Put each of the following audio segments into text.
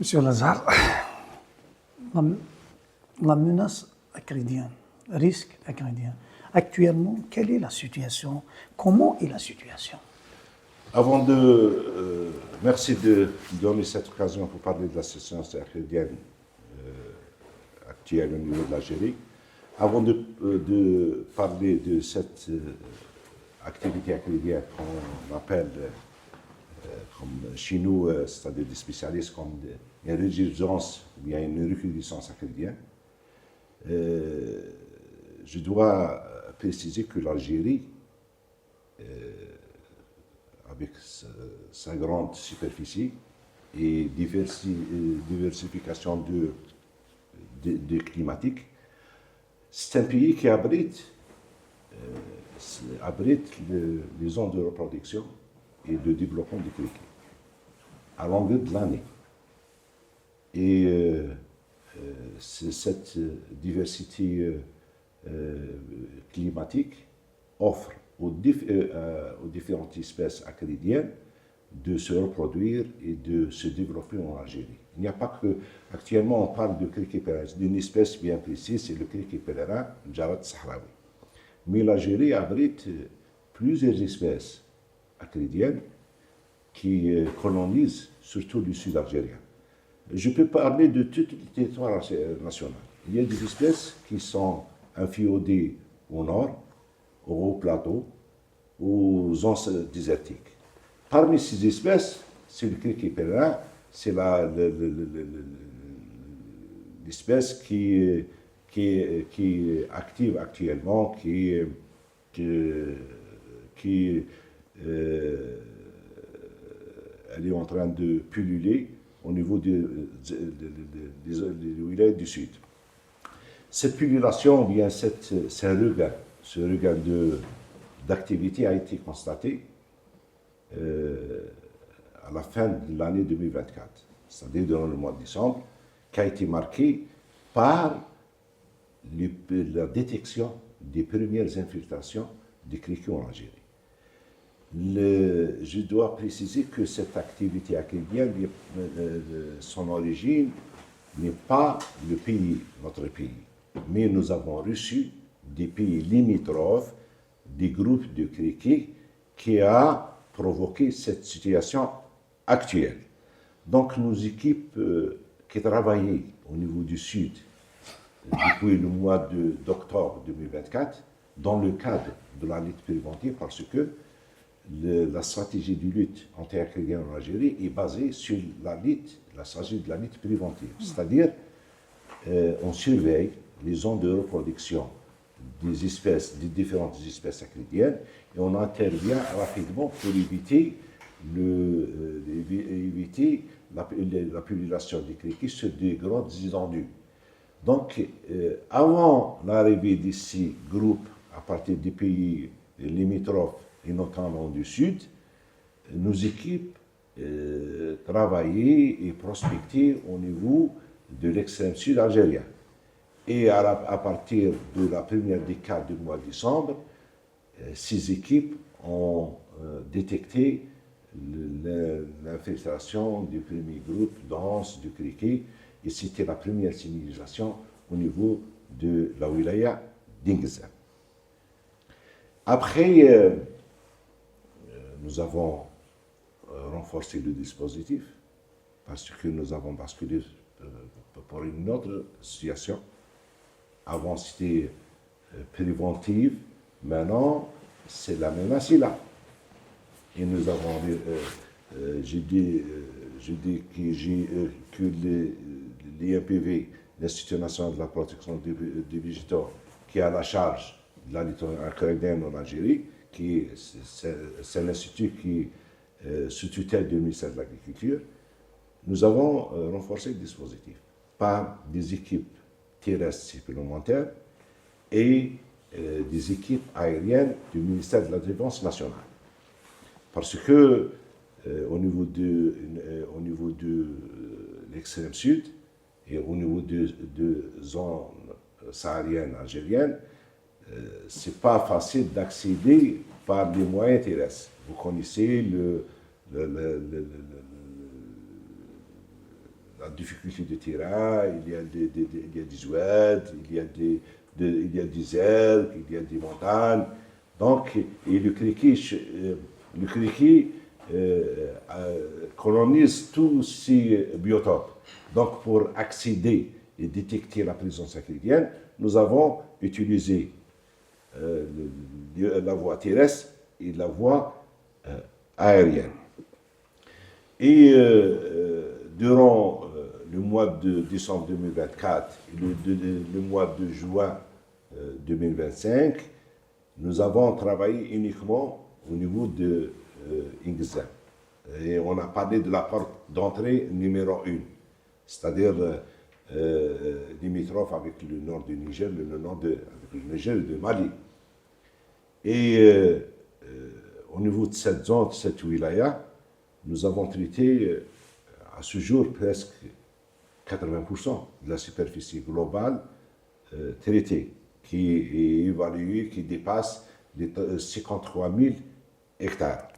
Monsieur Lazare, la, la menace acridienne, risque acridien, actuellement, quelle est la situation? Comment est la situation? Avant de. Merci de donner cette occasion pour parler de la situation acridienne actuelle au niveau de l'Algérie. Avant de parler de cette activité acridienne qu'on appelle, comme chez nous, c'est-à-dire des spécialistes, comme une résurgence ou bien une recrudescence acridienne, je dois préciser que l'Algérie, avec sa grande superficie et diversification de climatique, c'est un pays qui abrite les zones de reproduction et de développement du criquet à longueur de l'année. Et cette diversité climatique offre aux différentes espèces acridiennes de se reproduire et de se développer en Algérie. Il n'y a pas que, actuellement on parle de criquet pèlerin, d'une espèce bien précise, c'est le criquet pèlerin, Djawad sahraoui. Mais l'Algérie abrite plusieurs espèces acridiennes qui colonisent surtout le sud algérien. Je peux parler de tout le territoire national. Il y a des espèces qui sont inféodées au nord, au haut plateau, aux zones désertiques. Parmi ces espèces, c'est le criquet pèlerin, c'est l'espèce qui est active actuellement, elle est en train de pulluler au niveau des wilayas du sud. Cette pullulation, bien ce regain d'activité a été constaté à la fin de l'année 2024, c'est-à-dire durant le mois de décembre, qui a été marqué par la détection des premières infiltrations des criquets en Algérie. Je dois préciser que cette activité acridienne, son origine n'est pas notre pays, mais nous avons reçu des pays limitrophes, des groupes de criquets qui a provoqué cette situation actuelle. Donc nos équipes qui travaillaient au niveau du Sud depuis le mois d'octobre 2024, dans le cadre de la lutte préventive, parce que la stratégie de lutte anti-acridienne en Algérie est basée sur la stratégie de la lutte préventive. C'est-à-dire, on surveille les zones de reproduction des différentes espèces acridiennes et on intervient rapidement pour éviter la pullulation des criquets sur des grandes étendues. Donc, avant l'arrivée de ces groupes à partir des pays limitrophes et notamment du Sud, nos équipes travaillaient et prospectaient au niveau de l'extrême sud algérien. Et à partir de la première décade du mois de décembre, ces équipes ont détecté l'infiltration du premier groupe dense du criquet, et c'était la première signalisation au niveau de la wilaya d'Ingzam. Après, nous avons renforcé le dispositif parce que nous avons basculé pour une autre situation. Avant, c'était préventive. Maintenant, c'est la menace est là. Et nous avons, je dis que l'INPV, l'Institut national de la protection des végétaux, qui a la charge de la lutte acridienne en Algérie, c'est un institut qui sous tutelle du ministère de l'Agriculture, nous avons renforcé le dispositif par des équipes terrestres supplémentaires et des équipes aériennes du ministère de la Défense nationale. Parce que au niveau de l'extrême sud et au niveau de zones sahariennes algériennes, ce n'est pas facile d'accéder par les moyens terrestres. Vous connaissez la difficulté de terrain, il y a des oueds, il y a des herbes, il y a des montagnes. Donc, et le criquet colonise tous ces biotopes. Donc, pour accéder et détecter la présence acridienne, nous avons utilisé la voie terrestre et la voie aérienne. Et durant le mois de décembre 2024 et le mois de juin 2025, nous avons travaillé uniquement au niveau de Ingzem. Et on a parlé de la porte d'entrée numéro 1, c'est-à-dire limitrophe avec le nord du Niger, avec le Niger et le Mali. Et au niveau de cette zone, de cette wilaya, nous avons traité à ce jour presque 80% de la superficie globale traitée, qui est évaluée, qui dépasse les 53 000 hectares.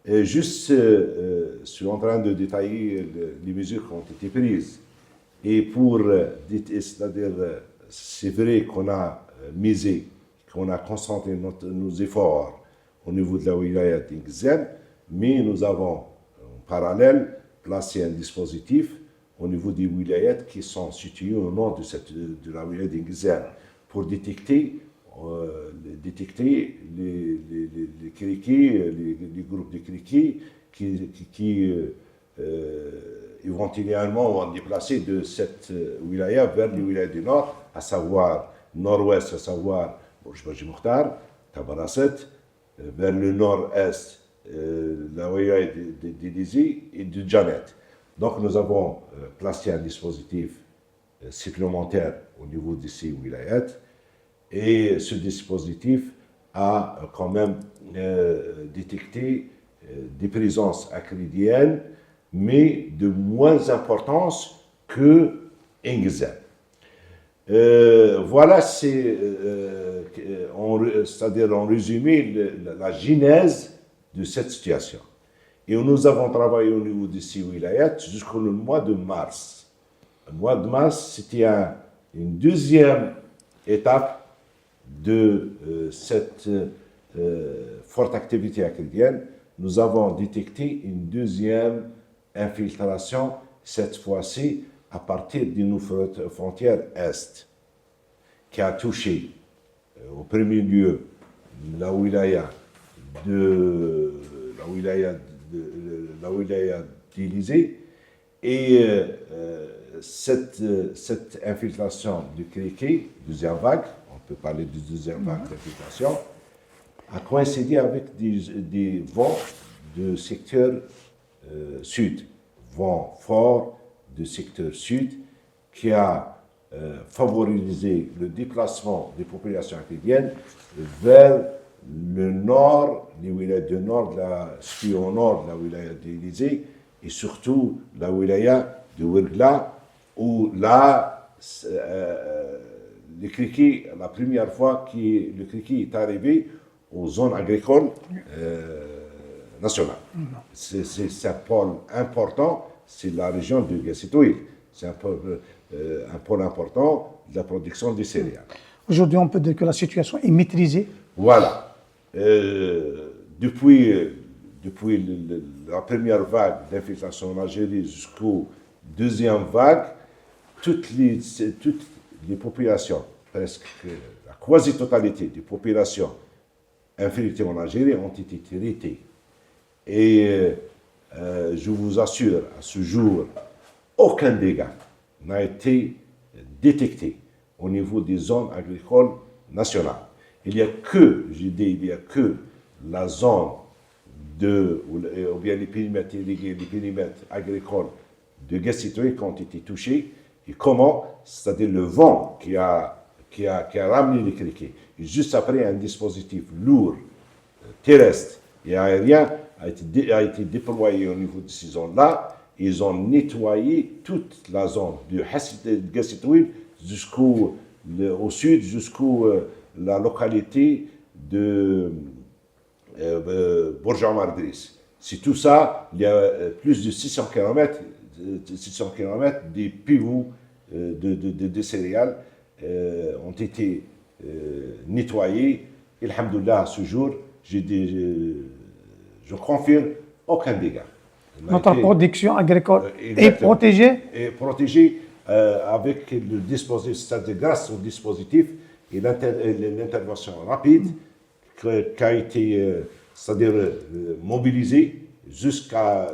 Et juste, je suis en train de détailler les mesures qui ont été prises. Et pour, c'est-à-dire, c'est vrai qu'on a misé, qu'on a concentré nos efforts au niveau de la wilaya d'Ingzem, mais nous avons en parallèle placé un dispositif au niveau des wilayats qui sont situés au nord de la wilaya d'Ingzem pour détecter les criquets, les groupes de criquets qui éventuellement vont déplacer de cette wilaya vers les wilayas du nord, à savoir nord-ouest, à savoir Bourj Mokhtar, Tabarasset, vers le nord-est, la wilaya d'Élysée et de Djanet. Donc nous avons placé un dispositif supplémentaire au niveau de ces wilayats. Et ce dispositif a quand même détecté des présences acridiennes, mais de moins importance que Ingzem. Voilà, c'est-à-dire en résumé la genèse de cette situation. Et nous avons travaillé au niveau de ces wilayats jusqu'au mois de mars. Le mois de mars, c'était une deuxième étape de cette forte activité acridienne. Nous avons détecté une deuxième infiltration, cette fois-ci à partir de nos frontières est, qui a touché au premier lieu la wilaya d'Élysée, et cette infiltration du criquet, deuxième vague, on peut parler de deuxième vague d'infiltration, a coïncidé avec des vents de secteur sud, vent fort de secteur sud, qui a favorisé le déplacement des populations acridiennes vers le nord, les wilayas du nord, ce qui est au nord de la wilaya d'Élysée, et surtout la wilaya de Ouergla, où là, le criquet, la première fois que le criquet est arrivé aux zones agricoles nationales. C'est un pôle important, c'est la région de Gassitoïl. C'est un pôle important de la production des céréales. Aujourd'hui, on peut dire que la situation est maîtrisée. Voilà. Depuis la première vague d'infiltration en Algérie jusqu'aux deuxième vague, toutes les populations, presque la quasi-totalité des populations infiltrées en Algérie ont été traitées. Et je vous assure, à ce jour, aucun dégât n'a été détecté au niveau des zones agricoles nationales. Il n'y a que la zone ou bien les périmètres irrigués, les périmètres agricoles de Gassitoïl qui ont été touchés. Et comment? C'est-à-dire le vent qui a ramené les criquets. Et juste après, un dispositif lourd, terrestre et aérien a été déployé au niveau de ces zones-là. Ils ont nettoyé toute la zone de Gassitoïl jusqu'au sud, jusqu'à la localité de Bourg Omar Driss. C'est tout ça, il y a plus de 600 km 600 km, des pivots de céréales ont été nettoyés. Et alhamdoulilah, à ce jour, je confirme aucun dégât. Notre production agricole est Exactement. protégée. Et protégé avec le dispositif, c'est-à-dire grâce au dispositif et l'intervention rapide qui a été, c'est-à-dire mobilisée jusqu'à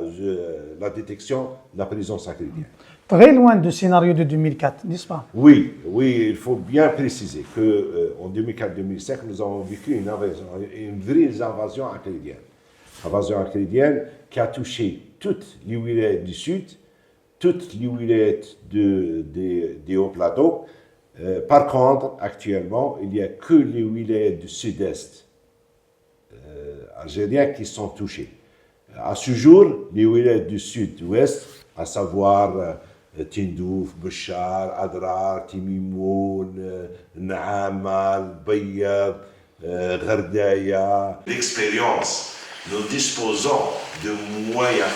la détection de la présence acrydienne. Très loin du scénario de 2004, n'est-ce pas? Oui, il faut bien préciser qu'en 2004-2005, nous avons vécu une vraie invasion acrydienne. Invasion acrydienne qui a touché toutes les wilayas du sud, toutes les wilayas des hauts plateaux. Par contre, actuellement, il n'y a que les wilayas du sud-est algériens qui sont touchés. À ce jour, les wilayas du sud-ouest, à savoir Tindouf, Béchar, Adrar, Timimoun, Naama, Bayab, Ghardaya. L'expérience, nous disposons de moyens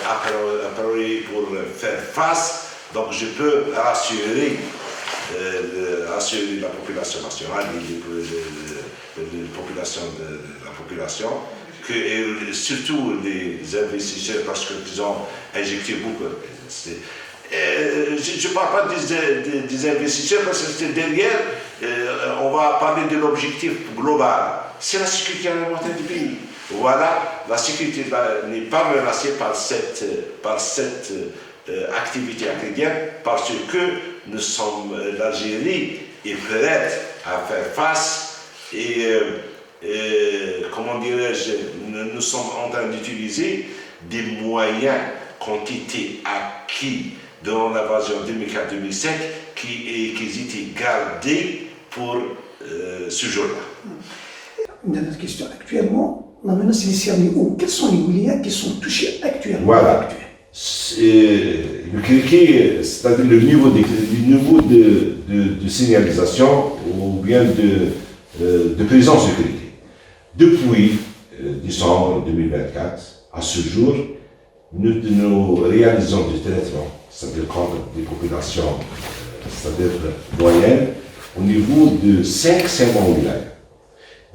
appropriés pour faire face, donc je peux rassurer la population nationale et la population, et surtout les investisseurs, parce qu'ils ont injecté beaucoup. Je ne parle pas des investisseurs parce que derrière, on va parler de l'objectif global. C'est la sécurité alimentaire du pays. Voilà, la sécurité n'est pas menacée par cette activité acrydienne parce que l'Algérie est prête à faire face et, comment dirais-je, nous sommes en train d'utiliser des moyens qui ont été acquis dans l'invasion 2004-2005 qui étaient gardés pour ce jour-là. Une dernière question. Actuellement, la menace initiale est où? Quels sont les wilayas qui sont touchés actuellement? Voilà. Le criquet, c'est-à-dire le niveau de signalisation ou bien de présence du criquet. Depuis décembre 2024, à ce jour, nous réalisons du traitement, c'est-à-dire contre des populations, c'est-à-dire moyennes, au niveau de 500 wilayas.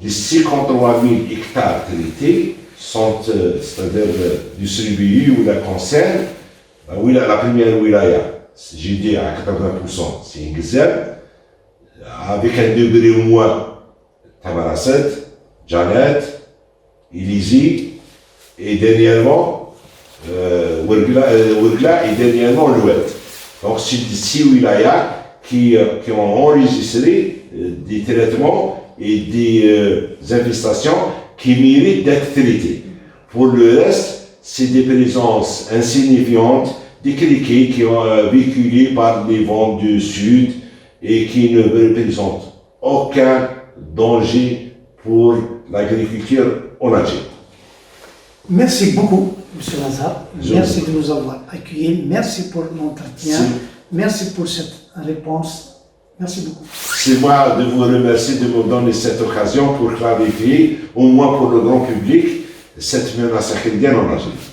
Les 53 000 hectares traités sont, c'est-à-dire du Sribi ou la concerne, la première wilaya, j'ai dit à 80%, c'est Ngzel, avec un degré au moins, Tamarasset, Janet, Ilizi, et dernièrement, Ouergla et dernièrement l'Oued. Donc, c'est 6 wilayas qui ont enregistré des traitements et des infestations qui méritent d'être traitées. Pour le reste, c'est des présences insignifiantes, des criquets qui ont véhiculés par les vents du sud et qui ne représentent aucun danger pour l'agriculture en Algérie. Merci beaucoup, M. Lazare. Merci de nous avoir accueillis. Merci pour l'entretien. Merci pour cette réponse. Merci beaucoup. C'est moi de vous remercier de me donner cette occasion pour clarifier, au moins pour le grand public, cette menace acrydienne en Algérie.